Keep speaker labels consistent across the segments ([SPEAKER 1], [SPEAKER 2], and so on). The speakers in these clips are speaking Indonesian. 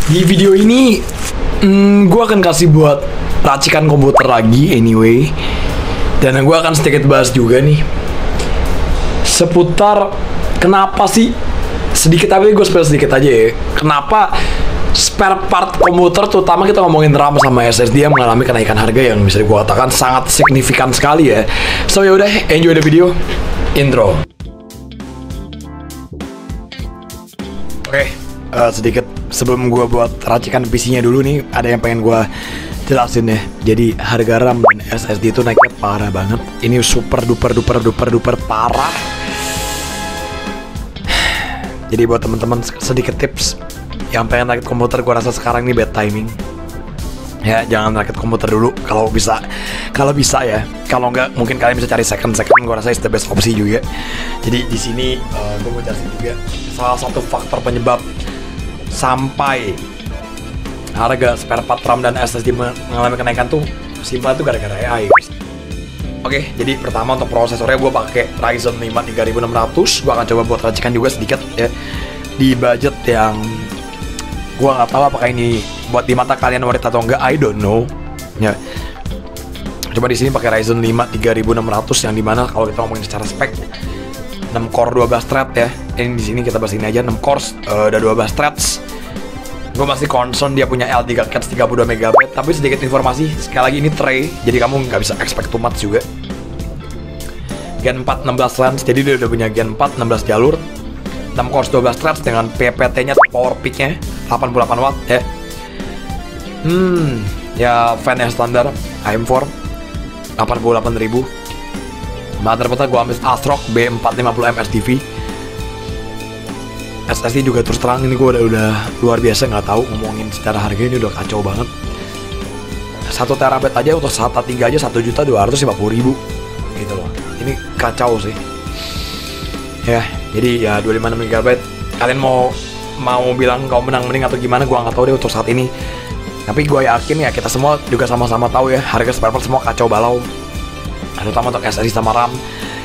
[SPEAKER 1] Di video ini gue akan kasih buat racikan komputer lagi anyway. Dan gue akan sedikit bahas juga nih seputar kenapa sih, sedikit tapi gue spill sedikit aja ya, kenapa spare part komputer, terutama kita ngomongin RAM sama SSD yang mengalami kenaikan harga yang bisa gue katakan sangat signifikan sekali ya. So yaudah, enjoy the video. Intro. Oke, sedikit sebelum gue buat racikan PC-nya dulu nih, ada yang pengen gue jelasin ya. Jadi harga RAM dan SSD itu naiknya parah banget. Ini super duper parah. Jadi buat teman-teman sedikit tips yang pengen rakit komputer, gue rasa sekarang ini bad timing. Ya, jangan rakit komputer dulu kalau bisa. Kalau bisa ya. Kalau nggak, mungkin kalian bisa cari second. Gue rasa is the best opsi juga. Jadi di sini gue mau jelasin juga salah satu faktor penyebab sampai harga spare part RAM dan SSD mengalami kenaikan tuh simpel itu gara-gara AI. Oke, jadi pertama untuk prosesornya gue pakai Ryzen 5 3600. Gue akan coba buat racikan juga sedikit ya di budget yang gue nggak tahu apakah ini buat di mata kalian worth atau enggak, I don't know. Ya, coba di sini pakai Ryzen 5 3600 yang dimana kalau kita ngomongin secara spek 6 core 12 thread ya. Ini di sini kita bahas ini aja 6 cores udah 12 threads. Gue masih concern dia punya L3 cats 32 MB. Tapi sedikit informasi, sekali lagi ini tray, jadi kamu nggak bisa expect too much juga. Gen 4 16 lens, jadi dia udah punya Gen 4 16 jalur, 6 cores 12 threads dengan PPT-nya power peak-nya 88 watt ya. Ya fan yang standar AM4 88.000. Motherboard gue ambil ASRock B450M SDV. SSD juga terus terang ini gue udah luar biasa, nggak tahu ngomongin secara harga ini udah kacau banget. 1 terabyte aja untuk SATA 3 aja 1.250.000 gitu loh. Ini kacau sih. Ya, jadi ya 25 MB. Kalian mau bilang kau menang mending atau gimana, gue nggak tahu deh untuk saat ini. Tapi gue yakin ya kita semua juga sama-sama tahu ya harga spare part semua kacau balau. Terutama untuk SSD sama RAM.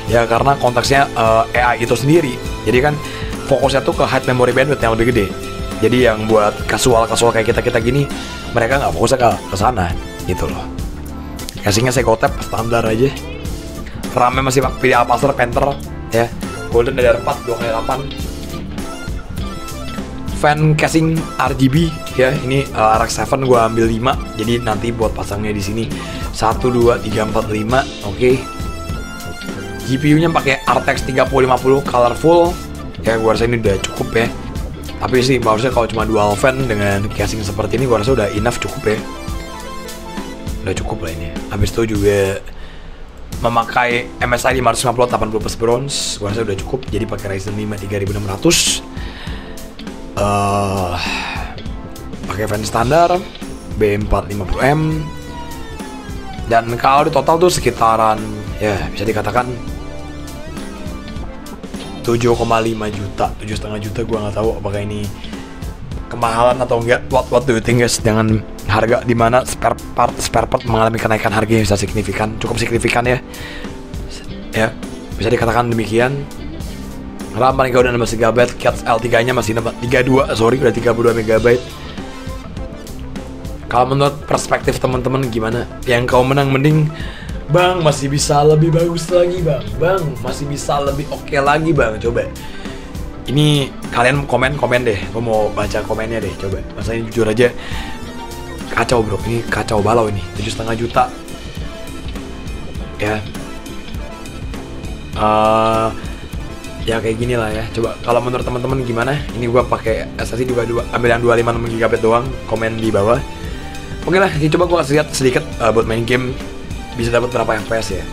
[SPEAKER 1] Ya karena konteksnya AI itu sendiri. Jadi kan fokusnya tuh ke high memory bandwidth yang lebih gede. Jadi yang buat casual kayak kita gini, mereka nggak fokusnya ke sana gitu loh. Casingnya Seikotep standar aja. RAM-nya masih pilih Acer Panther ya. Golden DDR4 2x8. Fan casing RGB ya. Ini RX 7 gua ambil 5. Jadi nanti buat pasangnya di sini 1 2 3 4 5. Oke. GPU-nya pakai RTX 3050 colorful. Ya gue rasa ini udah cukup ya. Tapi sih harusnya kalau cuma dual fan dengan casing seperti ini gue rasa udah enough, cukup ya. Udah cukup lah ini. Habis itu juga memakai MSI 550 80+ bronze, gue rasa udah cukup. Jadi pakai Ryzen 5 3600. Pakai fan standar B450M. Dan kalau di total tuh sekitaran ya bisa dikatakan 7,5 juta, 7,5 juta. Gue nggak tahu apakah ini kemahalan atau enggak. What do you think guys dengan harga dimana spare part mengalami kenaikan harga yang bisa signifikan, cukup signifikan ya. Ya bisa dikatakan demikian. RAM paling udah 16 GB, cats L3 nya masih 32, udah 32 MB. Kalau menurut perspektif teman-teman gimana? Yang kau menang mending Bang, masih bisa lebih bagus lagi bang, masih bisa lebih oke lagi bang, coba. Ini kalian komen deh, gue mau baca komennya deh, coba. Masalahnya jujur aja, kacau bro, ini kacau balau ini, 7,5 juta. Ya, ya kayak gini lah ya. Coba kalau menurut teman-teman gimana? Ini gue pakai SSD juga ambil yang 256 GB doang, komen di bawah. Oke lah, ini coba gue kasih lihat sedikit buat main game. Bisa dapat berapa FPS ya?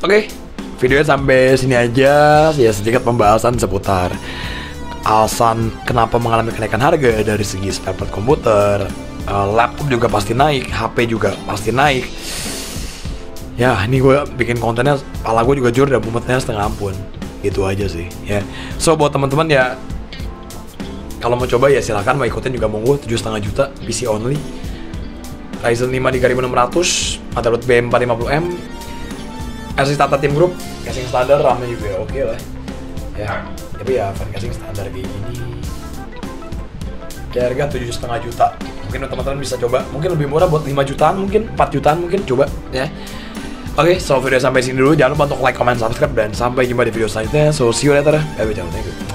[SPEAKER 1] Oke, videonya sampai sini aja. Ya, sedikit pembahasan seputar alasan kenapa mengalami kenaikan harga dari segi spare part komputer. Laptop juga pasti naik, HP juga pasti naik. Ya, ini gue bikin kontennya, kepala gue juga jujur dan mumetnya setengah ampun. Gitu aja sih, ya. So, buat teman-teman ya, kalau mau coba ya silakan, mau ikutin juga monggo. 7,5 juta, PC only, Ryzen 5 3600, motherboard B450M, SSD Tata Team Group, casing standar, RAM-nya juga oke lah. Ya, tapi ya fan casing standar kayak gini. Ya, harga 7,5 juta. Mungkin teman-teman bisa coba, mungkin lebih murah buat 5 jutaan, mungkin 4 jutaan mungkin, coba ya. Oke, so video sampai sini dulu. Jangan lupa untuk like, comment, subscribe, dan sampai jumpa di video selanjutnya. So see you later. Bye bye, ciao, thank you.